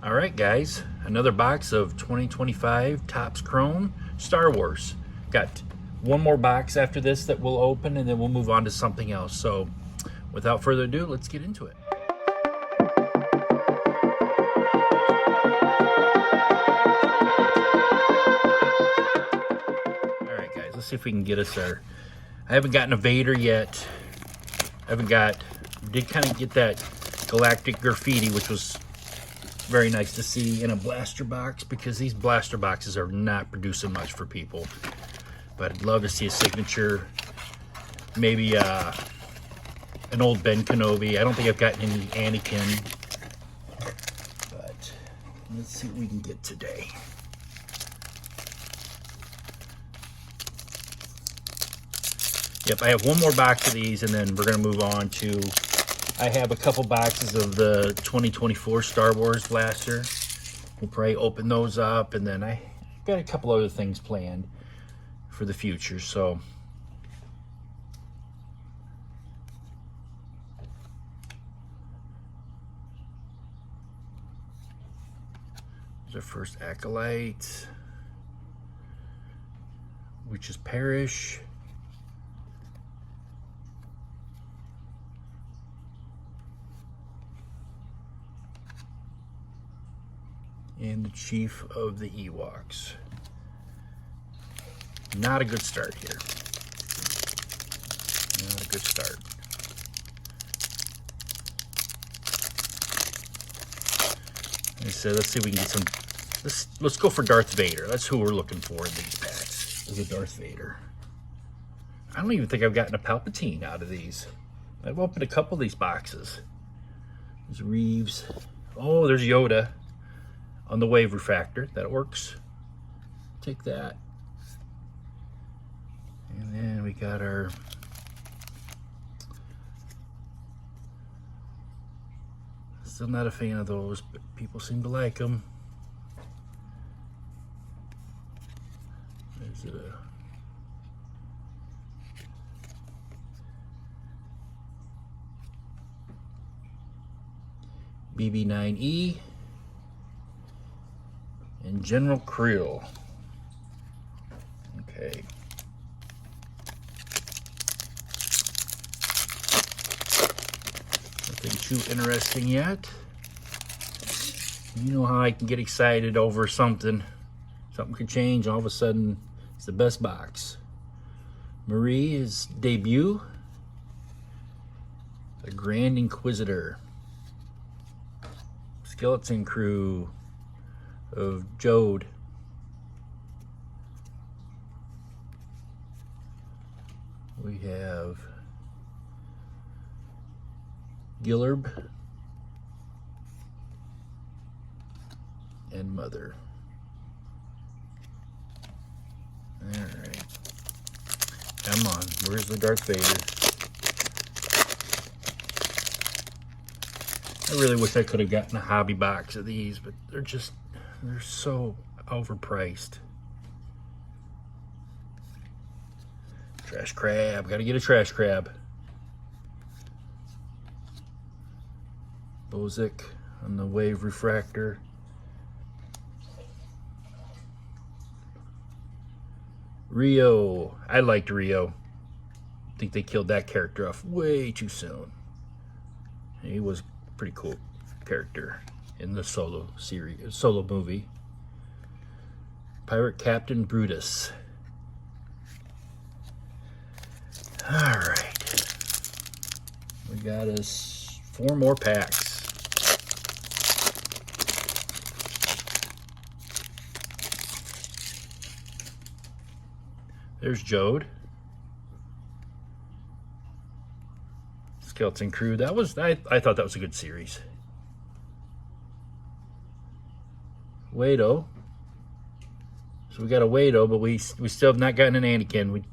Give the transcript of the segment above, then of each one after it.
All right, guys, another box of 2025 Topps Chrome Star Wars. Got one more box after this that we'll open, and then we'll move on to something else. So without further ado, let's get into it. All right, guys, let's see if we can get us our... I haven't gotten a Vader yet. Did kind of get that Galactic Graffiti, which was very nice to see in a blaster box, because these blaster boxes are not producing much for people. But I'd love to see a signature, maybe an old Ben Kenobi. I don't think I've gotten any Anakin, but let's see what we can get today. Yep, I have one more box of these, and then we're going to move on to... I have a couple boxes of the 2024 Star Wars blaster. We'll probably open those up, and then I got a couple other things planned for the future. So there's our first Acolyte, which is Parrish. And the Chief of the Ewoks. Not a good start here. Not a good start. Like I said, let's see if we can get some... Let's go for Darth Vader. That's who we're looking for in these packs. Is a Darth Vader. I don't even think I've gotten a Palpatine out of these. I've opened a couple of these boxes. There's Reeves. Oh, there's Yoda on the wave refractor. That works. Take that. And then we got our... Still not a fan of those, but people seem to like them. There's a... BB-9E. And General Creel. Okay. Nothing too interesting yet. You know how I can get excited over something. Something could change, all of a sudden it's the best box. Marie is debut. The Grand Inquisitor. Skeleton Crew of Jode. We have Gillerb and Mother. All right. Come on. Where's the Darth Vader? I really wish I could have gotten a hobby box of these, but they're so overpriced. Trash Crab. Gotta get a Trash Crab. Bozic on the wave refractor. Rio. I liked Rio. I think they killed that character off way too soon. He was a pretty cool character in the Solo series, Solo movie. Pirate Captain Brutus. All right. We got us 4 more packs. There's Jode. Skeleton Crew. That was, I thought that was a good series. Wado. So we got a Wado, but we still have not gotten an Anakin.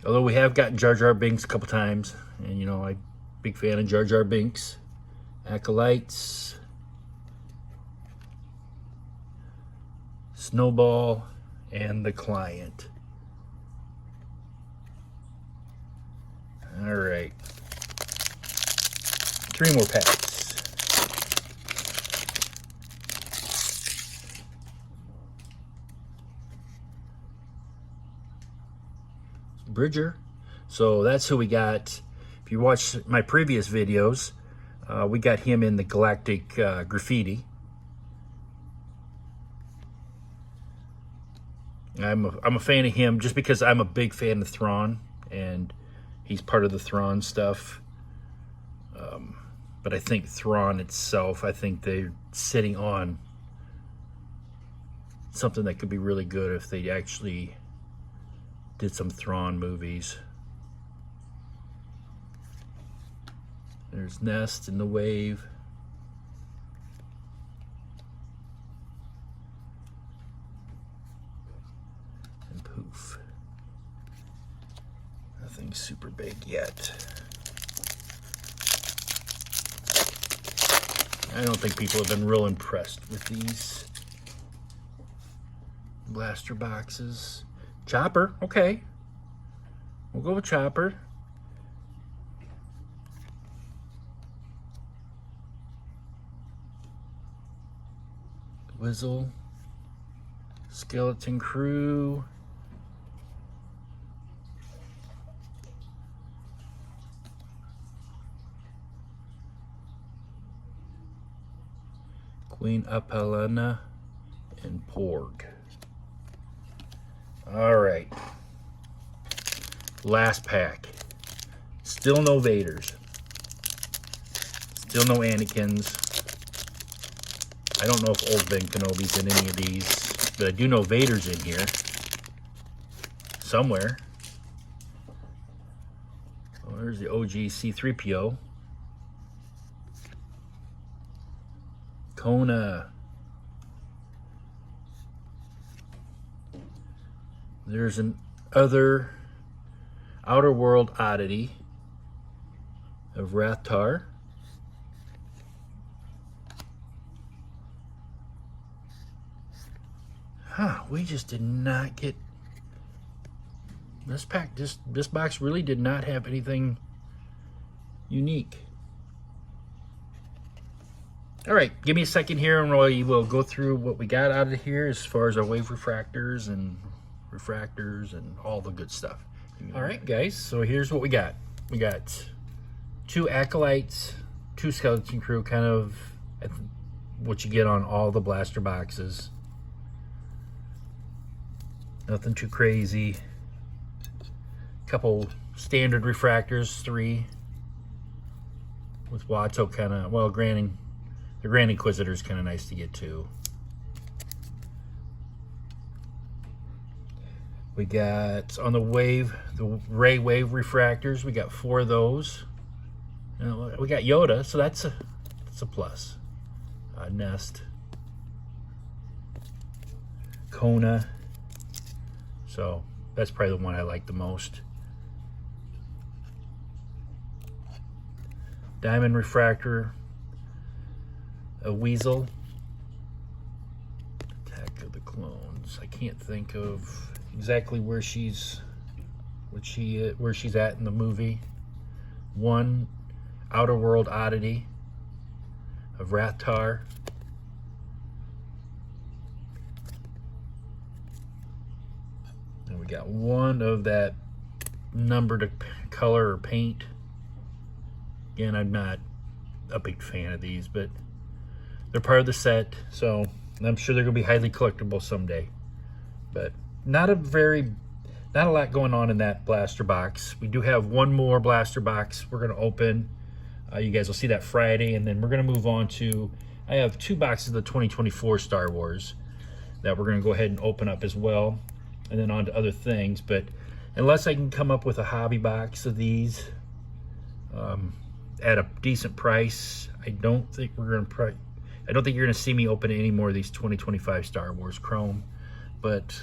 Although we have gotten Jar Jar Binks a couple times, and you know, I'm a big fan of Jar Jar Binks. Acolytes. Snowball and the Client. All right. 3 more packs. Bridger. So that's who we got. If you watch my previous videos, we got him in the Galactic Graffiti. I'm a fan of him just because I'm a big fan of Thrawn, and he's part of the Thrawn stuff. But I think Thrawn itself, I think they're sitting on something that could be really good if they actually did some Thrawn movies. There's Nest in the Wave. And Poof. Nothing super big yet. I don't think people have been real impressed with these blaster boxes. Chopper, okay. We'll go with Chopper. Wizzle. Skeleton Crew. Queen Apallena and Porg. All right. Last pack. Still no Vaders. Still no Anakins. I don't know if Old Ben Kenobi's in any of these, but I do know Vader's in here. Somewhere. Oh, there's the OG C-3PO. Kona. There's an other Outer World oddity of Rathtar. We just did not get this pack. This box really did not have anything unique. All right, give me a second here and we will go through what we got out of here as far as our wave refractors and all the good stuff. All right, guys, so here's what we got. We got 2 Acolytes, 2 Skeleton Crew, kind of what you get on all the blaster boxes. Nothing too crazy. Couple standard refractors, 3. With Watto kind of, well, the Grand Inquisitor's kind of nice to get too. We got on the Wave, the Ray Wave refractors. We got 4 of those. We got Yoda, so that's a plus. Nest, Kona. So that's probably the one I like the most. Diamond refractor, a Weasel. Attack of the Clones. I can't think of exactly where she's at in the movie. 1 Outer World oddity of Rathtar. And we got 1 of that numbered color or paint. Again, I'm not a big fan of these, but they're part of the set, so I'm sure they're going to be highly collectible someday. But not a lot going on in that blaster box. We do have 1 more blaster box we're going to open. You guys will see that Friday, and then we're going to move on to, I have 2 boxes of the 2024 Star Wars that we're going to go ahead and open up as well, and then on to other things. But unless I can come up with a hobby box of these at a decent price, I don't think you're going to see me open any more of these 2025 Star Wars Chrome. But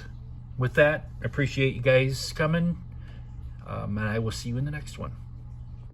with that, I appreciate you guys coming, and I will see you in the next one.